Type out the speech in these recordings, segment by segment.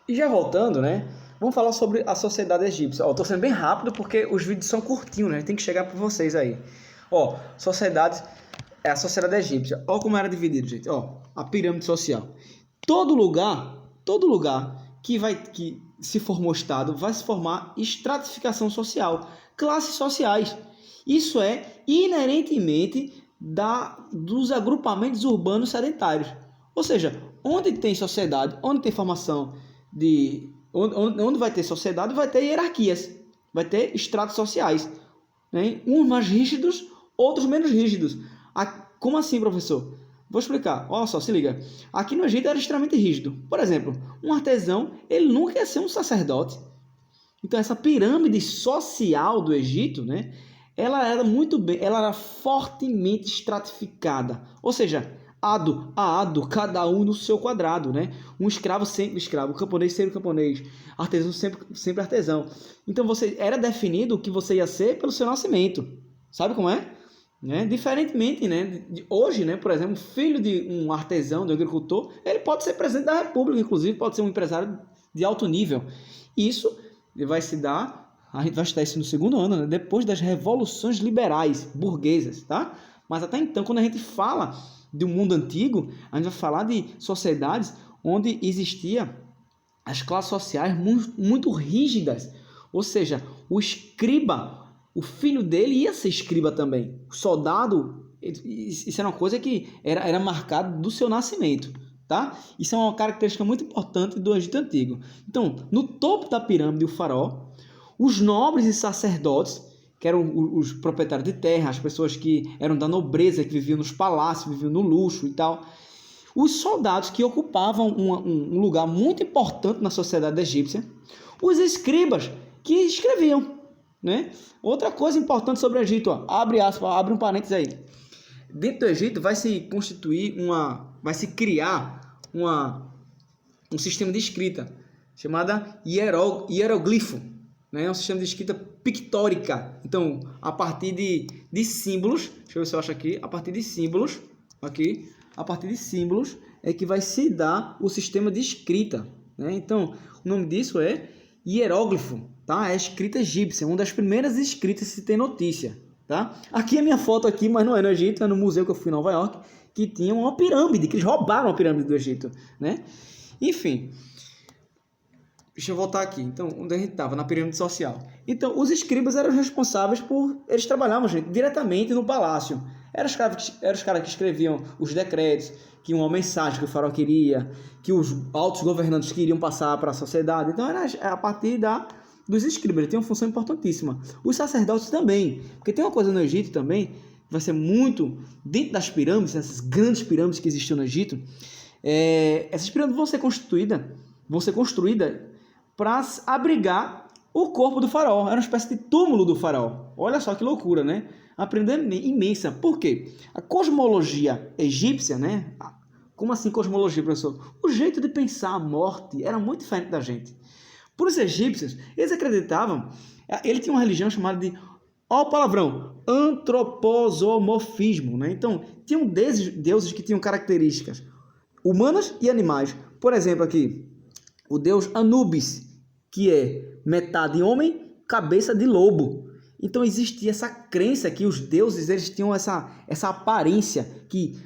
E já voltando, né? Vamos falar sobre a sociedade egípcia. Ó, tô sendo bem rápido porque os vídeos são curtinhos, né? Tem que chegar para vocês aí. Ó, sociedade é a sociedade egípcia. Ó como era dividido, gente. Ó, a pirâmide social. Todo lugar que se formou Estado vai se formar estratificação social, classes sociais. Isso é inerentemente dos agrupamentos urbanos sedentários. Ou seja, onde tem sociedade, onde tem formação onde vai ter sociedade, vai ter hierarquias, vai ter estratos sociais, né? Uns mais rígidos, outros menos rígidos. Como assim, professor? Vou explicar. Olha só, se liga. Aqui no Egito era extremamente rígido. Por exemplo, um artesão, ele nunca ia ser um sacerdote. Então essa pirâmide social do Egito, né? Ela era fortemente estratificada. Ou seja, cada um no seu quadrado, né? Um escravo sempre escravo, camponês sempre camponês, artesão sempre artesão. Então você era definido o que você ia ser pelo seu nascimento. Sabe como é? Né? Diferentemente, né, de hoje, né, por exemplo, filho de um artesão, de um agricultor, ele pode ser presidente da República, inclusive pode ser um empresário de alto nível. Isso vai se dar, a gente vai estudar isso no segundo ano, né, depois das revoluções liberais burguesas, tá? Mas até então, quando a gente fala de um mundo antigo, a gente vai falar de sociedades onde existia as classes sociais muito rígidas, ou seja, o escriba, o filho dele ia ser escriba também. O soldado, isso era uma coisa que era marcado do seu nascimento, tá? Isso é uma característica muito importante do Egito Antigo. Então, no topo da pirâmide, o faraó, os nobres e sacerdotes, que eram os proprietários de terra, as pessoas que eram da nobreza, que viviam nos palácios, viviam no luxo e tal. Os soldados que ocupavam um lugar muito importante na sociedade egípcia. Os escribas que escreviam, né? Outra coisa importante sobre o Egito, ó, abre um parênteses aí. Dentro do Egito vai se criar um sistema de escrita chamada hieroglifo, né? É um sistema de escrita pictórica. Então, a partir de símbolos, deixa eu ver se eu acho aqui, a partir de símbolos é que vai se dar o sistema de escrita, né? Então, o nome disso é hieróglifo, tá? É a escrita egípcia, uma das primeiras escritas que se tem notícia, tá? Aqui é minha foto aqui, mas não é no Egito, é no museu que eu fui em Nova York, que tinha uma pirâmide, que eles roubaram a pirâmide do Egito, né? Enfim, deixa eu voltar aqui. Então, onde a gente estava? Na pirâmide social. Então, os escribas eram responsáveis por... Eles trabalhavam, gente, diretamente no palácio. Eram os caras que escreviam os decretos, que uma mensagem que o faraó queria, que os altos governantes queriam passar para a sociedade. Então, era a partir dos escribas. Ele tem uma função importantíssima. Os sacerdotes também. Porque tem uma coisa no Egito também, que vai ser muito... Dentro das pirâmides, essas grandes pirâmides que existiam no Egito, essas pirâmides vão ser construídas para abrigar o corpo do faraó. Era uma espécie de túmulo do faraó. Olha só que loucura, né? Aprendendo imensa. Por quê? A cosmologia egípcia, né? Como assim cosmologia, professor? O jeito de pensar a morte era muito diferente da gente. Por os egípcios, eles acreditavam... Ele tinha uma religião chamada de... Ó o palavrão! Antroposomorfismo, né? Então, tinham deuses que tinham características humanas e animais. Por exemplo, aqui, o deus Anubis, que é metade homem, cabeça de lobo. Então existia essa crença que os deuses eles tinham essa aparência que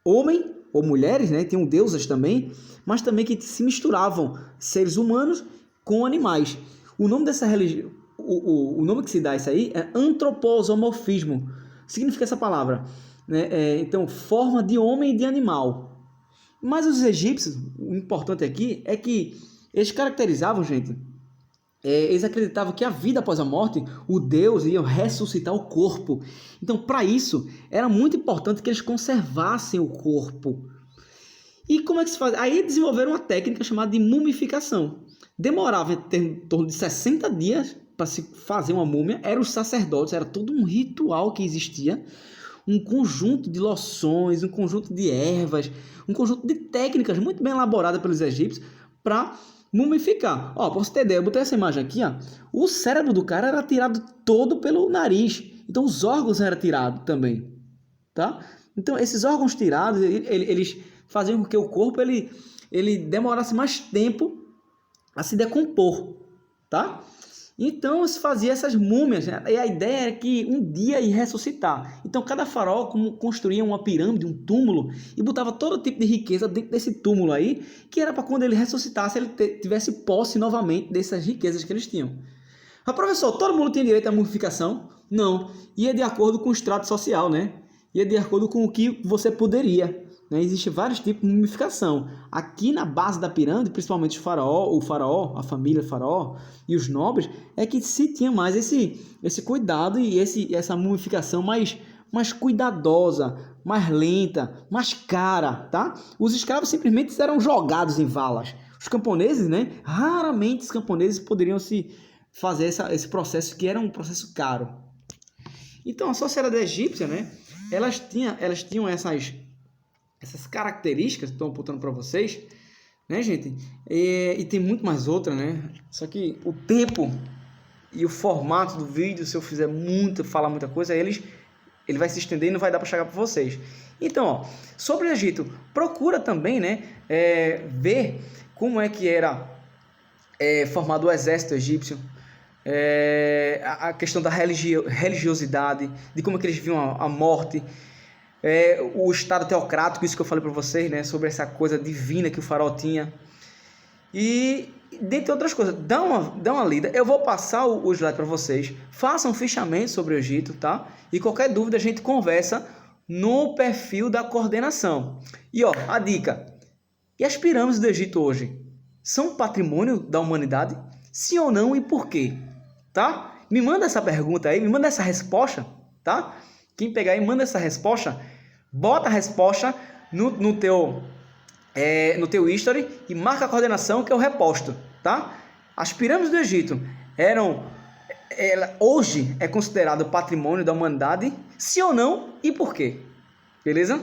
homem ou mulheres, né, tinham deusas também, mas também que se misturavam seres humanos com animais. O nome dessa religião, o nome que se dá a isso aí é antroposomorfismo. Significa essa palavra, né? Então, forma de homem e de animal. Mas os egípcios, o importante aqui é que eles caracterizavam, gente, eles acreditavam que a vida após a morte, o Deus ia ressuscitar o corpo. Então, para isso, era muito importante que eles conservassem o corpo. E como é que se faz? Aí desenvolveram uma técnica chamada de mumificação. Demorava em torno de 60 dias para se fazer uma múmia. Eram os sacerdotes, era todo um ritual que existia. Um conjunto de loções, um conjunto de ervas, um conjunto de técnicas muito bem elaboradas pelos egípcios para mumificar. Ó, para você ter ideia, eu botei essa imagem aqui, ó. O cérebro do cara era tirado todo pelo nariz. Então os órgãos eram tirados também, tá? Então esses órgãos tirados, eles faziam com que o corpo ele demorasse mais tempo a se decompor, tá? Então se fazia essas múmias, né? E a ideia era que um dia ia ressuscitar. Então cada faraó construía uma pirâmide, um túmulo, e botava todo tipo de riqueza dentro desse túmulo aí, que era para quando ele ressuscitasse, ele tivesse posse novamente dessas riquezas que eles tinham. Mas professor, todo mundo tem direito à mumificação? Não. Ia de acordo com o extrato social, né? Ia de acordo com o que você poderia. Né? Existem vários tipos de mumificação. Aqui na base da pirâmide, principalmente o faraó, a família faraó e os nobres, é que se tinha mais esse cuidado e essa mumificação mais cuidadosa, mais lenta, mais cara, tá? Os escravos simplesmente eram jogados em valas. Os camponeses, né? Raramente os camponeses poderiam se fazer esse processo, que era um processo caro. Então, a sociedade egípcia, né? Elas tinham essas características que estou apontando para vocês, né, gente? E tem muito mais outra, né? Só que o tempo e o formato do vídeo, se eu fizer falar muita coisa, ele vai se estender e não vai dar para chegar para vocês. Então, ó, sobre o Egito, procura também, né, ver como é que era formado o exército egípcio, a questão da religiosidade, de como é que eles viam a morte, o estado teocrático, isso que eu falei para vocês, né, sobre essa coisa divina que o faraó tinha. E, dentre outras coisas, dá uma lida. Eu vou passar o slide para vocês. Façam um fichamento sobre o Egito, tá? E qualquer dúvida a gente conversa no perfil da coordenação. E, ó, a dica. E as pirâmides do Egito hoje são patrimônio da humanidade? Sim ou não e por quê? Tá? Me manda essa pergunta aí, me manda essa resposta, tá? Quem pegar e manda essa resposta, bota a resposta no teu history e marca a coordenação que eu reposto, tá? As pirâmides do Egito hoje é considerado patrimônio da humanidade, sim ou não e por quê? Beleza?